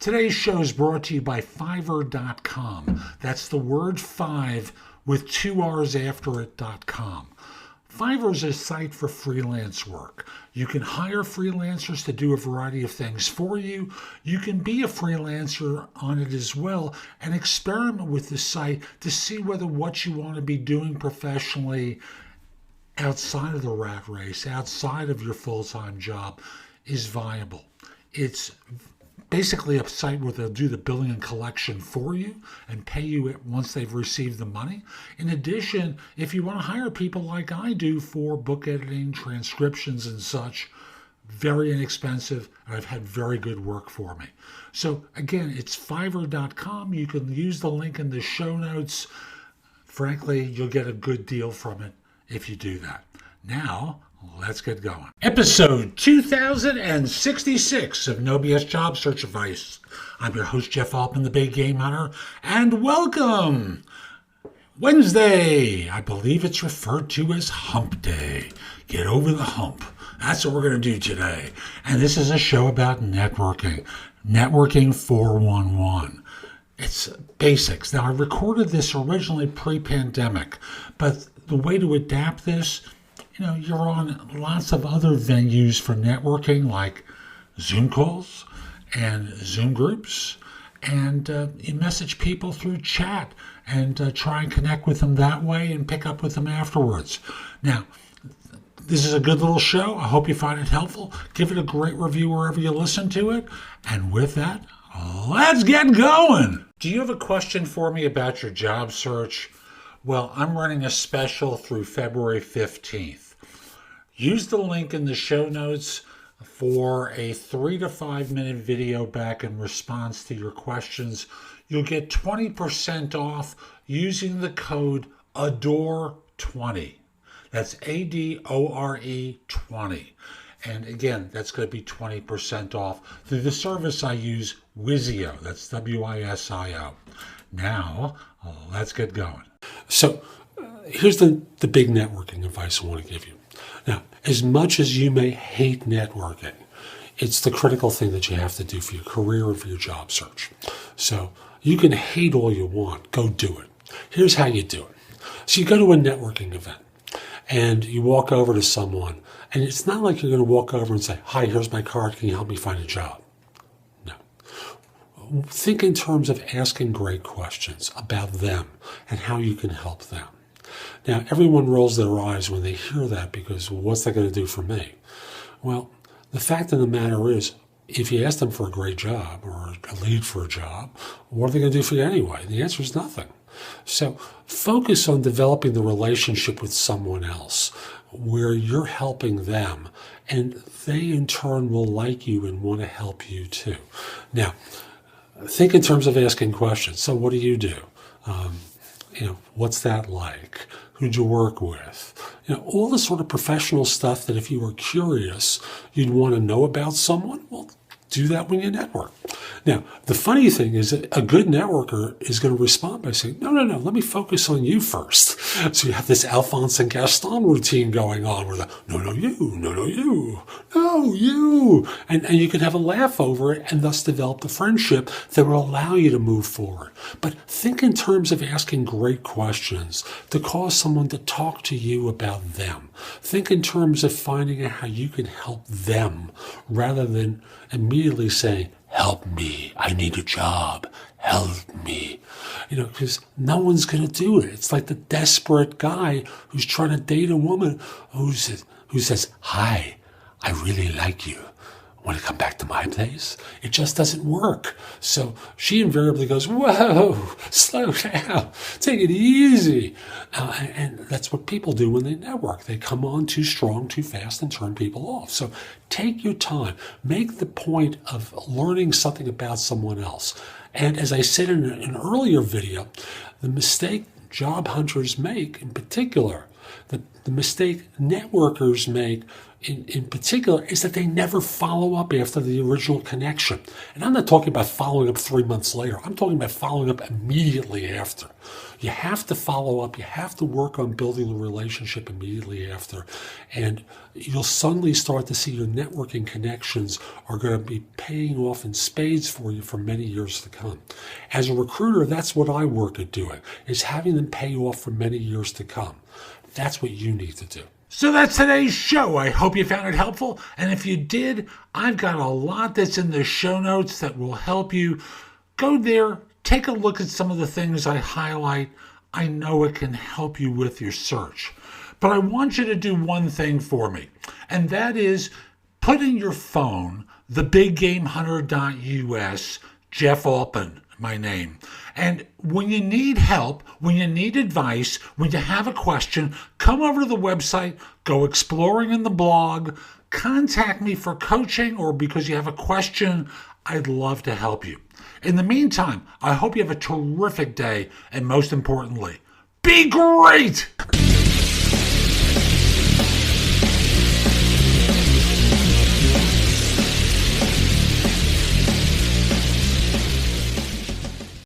Today's show is brought to you by Fiverr.com. That's the word 5 with 2 R's after it.com. Fiverr is a site for freelance work. You can hire freelancers to do a variety of things for you. You can be a freelancer on it as well and experiment with the site to see whether what you want to be doing professionally outside of the rat race, outside of your full-time job, is viable. It's basically a site where they'll do the billing and collection for you and pay you once they've received the money. In addition, if you want to hire people like I do for book editing, transcriptions and such, very inexpensive, and I've had very good work for me. So again, it's Fiverr.com. You can use the link in the show notes. Frankly, you'll get a good deal from it if you do that. Now, let's get going. Episode 2066 of No BS Job Search Advice. I'm your host, Jeff Altman, the Big Game Hunter, and welcome! Wednesday, I believe it's referred to as Hump Day. Get over the hump. That's what we're going to do today. And this is a show about networking. Networking 411. It's basics. Now, I recorded this originally pre-pandemic, but the way to adapt this, you're on lots of other venues for networking, like Zoom calls and Zoom groups, and you message people through chat and try and connect with them that way and pick up with them afterwards. Now, this is a good little show. I hope you find it helpful. Give it a great review wherever you listen to it. And with that, let's get going. Do you have a question for me about your job search? Well, I'm running a special through February 15th. Use the link in the show notes for a 3 to 5 minute video back in response to your questions. You'll get 20% off using the code ADORE20. That's ADORE 20. And again, that's going to be 20% off through the service I use, Wisio. That's WISIO. Now, let's get going. So, here's the big networking advice I want to give you. Now, as much as you may hate networking, it's the critical thing that you have to do for your career and for your job search. So you can hate all you want. Go do it. Here's how you do it. So you go to a networking event and you walk over to someone, and it's not like you're going to walk over and say, "Hi, here's my card. Can you help me find a job?" No. Think in terms of asking great questions about them and how you can help them. Now, everyone rolls their eyes when they hear that because, well, what's that going to do for me? Well, the fact of the matter is, if you ask them for a great job or a lead for a job, what are they going to do for you anyway? The answer is nothing. So focus on developing the relationship with someone else where you're helping them, and they in turn will like you and want to help you too. Now, think in terms of asking questions. So what do you do? What's that like? Who'd you work with? All the sort of professional stuff that if you were curious, you'd want to know about someone. Well, do that when you network. Now, the funny thing is that a good networker is going to respond by saying, no, let me focus on you first. So you have this Alphonse and Gaston routine going on where no, you. And you can have a laugh over it and thus develop the friendship that will allow you to move forward. But think in terms of asking great questions to cause someone to talk to you about them. Think in terms of finding out how you can help them rather than immediately saying, "Help me, I need a job, help me." Because no one's going to do it. It's like the desperate guy who's trying to date a woman who says, "Hi, I really like you. Want to come back to my place?" It just doesn't work. So she invariably goes, "Whoa, slow down, take it easy." And that's what people do when they network. They come on too strong, too fast, and turn people off. So take your time. Make the point of learning something about someone else. And as I said in an earlier video, the mistake job hunters make in particular The mistake networkers make in particular is that they never follow up after the original connection. And I'm not talking about following up 3 months later. I'm talking about following up immediately after. You have to follow up. You have to work on building the relationship immediately after. And you'll suddenly start to see your networking connections are going to be paying off in spades for you for many years to come. As a recruiter, that's what I work at doing, is having them pay off for many years to come. That's what you need to do. So that's today's show. I hope you found it helpful. And if you did, I've got a lot that's in the show notes that will help you. Go there, take a look at some of the things I highlight. I know it can help you with your search. But I want you to do one thing for me, and that is put in your phone thebiggamehunter.us, Jeff Altman, my name. And when you need help, when you need advice, when you have a question, come over to the website, go exploring in the blog, contact me for coaching or because you have a question. I'd love to help you. In the meantime, I hope you have a terrific day, and most importantly, be great!